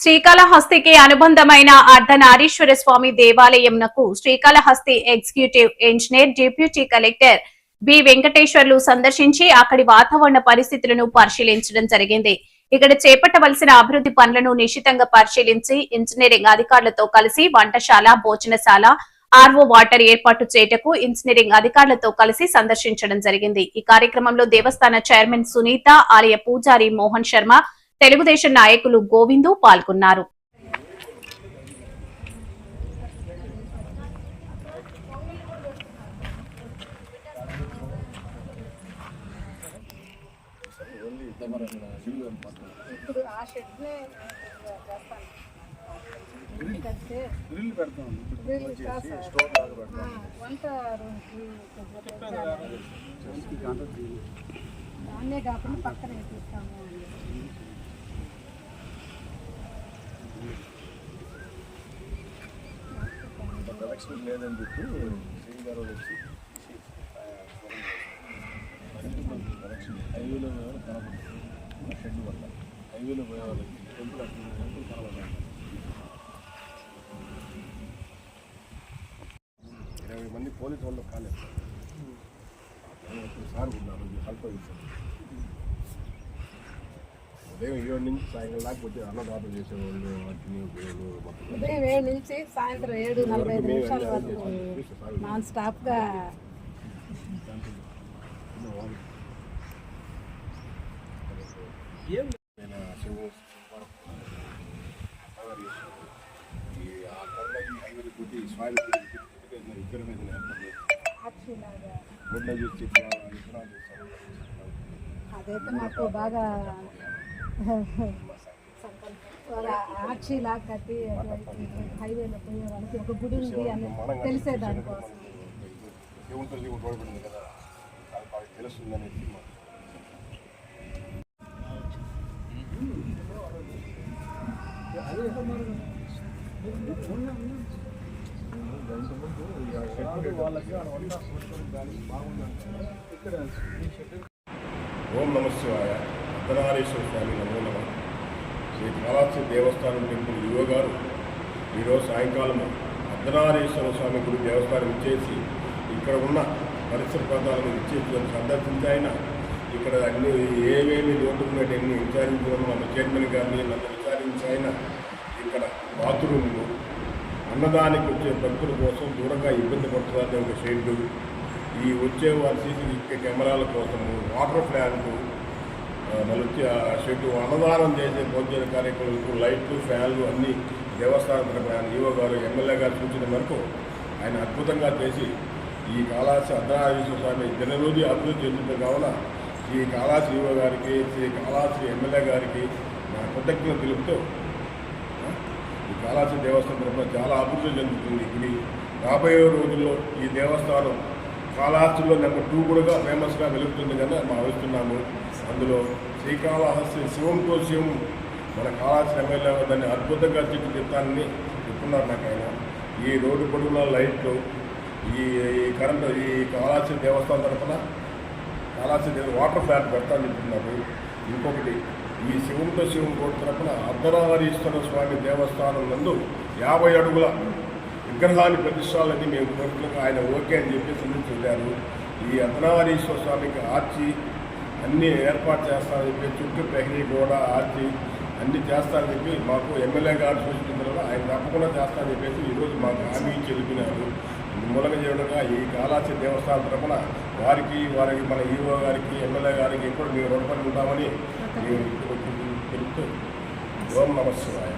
శ్రీకాళహస్తికి అనుబంధమైన అర్ధనారీశ్వర స్వామి దేవాలయంనకు Srikalahasti executive engineer deputy collector B Venkateswarlu సందర్శించి అక్కడి వాతావరణ పరిస్థితులను పరిశీలించడం జరిగింది. ఇక్కడ చేపట్టవలసిన అభివృద్ధి పనులను నిశితంగా పరిశీలించి ఇంజనీరింగ్ అధికారులతో కలిసి వంటశాల, భోజనశాల, ఆర్వో వాటర్ ఏర్పాటు చేయటకు ఇంజనీరింగ్ అధికారులతో కలిసి సందర్శించడం జరిగింది. ఈ కార్యక్రమంలో దేవస్థాన చైర్మన్ సునీత, ఆలయ పూజారి మోహన్ శర్మ, తెలుగుదేశం నాయకులు గోవిందు పాల్గొన్నారు. దాన్నే కాకుండా పక్కన వేసిస్తాము. కలెక్షన్ లేదని చెప్పి శ్రీ గారు వచ్చి కలెక్షన్ హైవేలో కనపడుతుంది షెడ్ వల్ల హైవేలో పోయే వాళ్ళకి టెంపుల్ కనబడాలి. 20 మంది పోలీసు వాళ్ళు కాలేదు సార్ ఉన్నారు హెల్ప్ అవుతుంది. ఉదయం 7 నుంచి సాయంత్రం లేకపోతే అన్నదానం చేసేవాళ్ళు ఉదయం 7 నుంచి సాయంత్రం 7:45 నిమిషాల వరకు నాన్ స్టాప్గా అదైతే మాకు బాగా ఆర్చీలా కట్టి హైవేలో పోయే వాళ్ళకి ఒక గుడి ఉంది అని తెలిసే దానికోసం తెలుస్తుందని ఓం నమ శివాయ. అర్ధనారీశ్వర స్వామి నమో నమ. శ్రీ కాళహస్తి దేవస్థానం టెంపుల్ ఈవో గారు ఈరోజు సాయంకాలం అర్ధనారీశ్వర స్వామి గుడి దేవస్థానం ఇచ్చేసి ఇక్కడ ఉన్న పరిసర ప్రాంతాలను ఇచ్చేసి సందర్శించి ఆయన ఇక్కడ అన్ని ఏమేమి లోటున్నట్టన్ని విచారించడం మన చైర్మన్ గారిని నన్ను విచారించి ఆయన ఇక్కడ బాత్రూమ్లు, అన్నదానికి వచ్చే భక్తుల కోసం దూరంగా ఇబ్బంది పడుతున్నారు ఒక షెడ్డు, ఈ వచ్చే వారి సీసీ కెమెరాల కోసము వాటర్ ప్లాంట్, మళ్ళీ వచ్చి ఆ షెడ్డు, అన్నదానం చేసే భోజన కార్యక్రమాలకు లైట్లు, ఫ్యాన్లు అన్నీ దేవస్థానం తరపున ఈవో గారు, ఎమ్మెల్యే గారు సూచన మేరకు ఆయన అద్భుతంగా చేసి ఈ కాళహస్తి అర్ధనారీశ్వర స్వామి దినరోజు అభివృద్ధి చెందుతుంది. కావున ఈ కాళహస్తి ఈవో గారికి, శ్రీ కాళహస్తి ఎమ్మెల్యే గారికి నా కృతజ్ఞతలు తెలుపుతూ ఈ కాళహస్తి దేవస్థానం తరపున చాలా అభివృద్ధి చెందుతుంది. ఇది రాబోయే రోజుల్లో ఈ దేవస్థానం కాళహస్తిలో నెంబర్ 2 కూడా ఫేమస్గా వెలుగుతుంది కదా భావిస్తున్నాము. అందులో శ్రీకాళహస్తి శివంతో శివం మన కాళహస్తి ఎమ్మెల్యే దాన్ని అద్భుతంగా తీర్చిదిద్దాలని చెప్తున్నారు నాకు ఆయన. ఈ రోడ్డు పొడవున లైట్లు, ఈ కరెంటు, ఈ కాళహస్తి దేవస్థానం తరఫున కాళహస్తి వాటర్ ప్లాంట్ పెడతానని చెప్తున్నారు. ఇంకొకటి ఈ శివంతో శివం రోడ్డు తరఫున అర్ధనారీశ్వర స్వామి దేవస్థానం నందు 50 అడుగుల విగ్రహాన్ని ప్రతిష్టాలని మేము కోరుతున్నాం. ఆయన ఓకే అని చెప్పేసి వెళ్ళారు. ఈ అర్ధనారీశ్వర స్వామికి ఆర్చి అన్నీ ఏర్పాటు చేస్తారని చెప్పి చుట్టూ ప్రహరీ కూడా ఆర్చి అన్నీ చేస్తారని చెప్పి మాకు ఎమ్మెల్యే గారు సూచించిన తర్వాత ఆయన తప్పకుండా చేస్తారని చెప్పేసి ఈరోజు మాకు హామీ చెలిపినారు. మూలంగా చేయడంగా ఈ కాళహస్తి దేవస్థానం తరఫున వారికి మన ఈవో గారికి, ఎమ్మెల్యే గారికి ఎప్పుడు మేము రుణపడి ఉంటామని మేము తెలుపుతూ ఓం నమ శివాయ.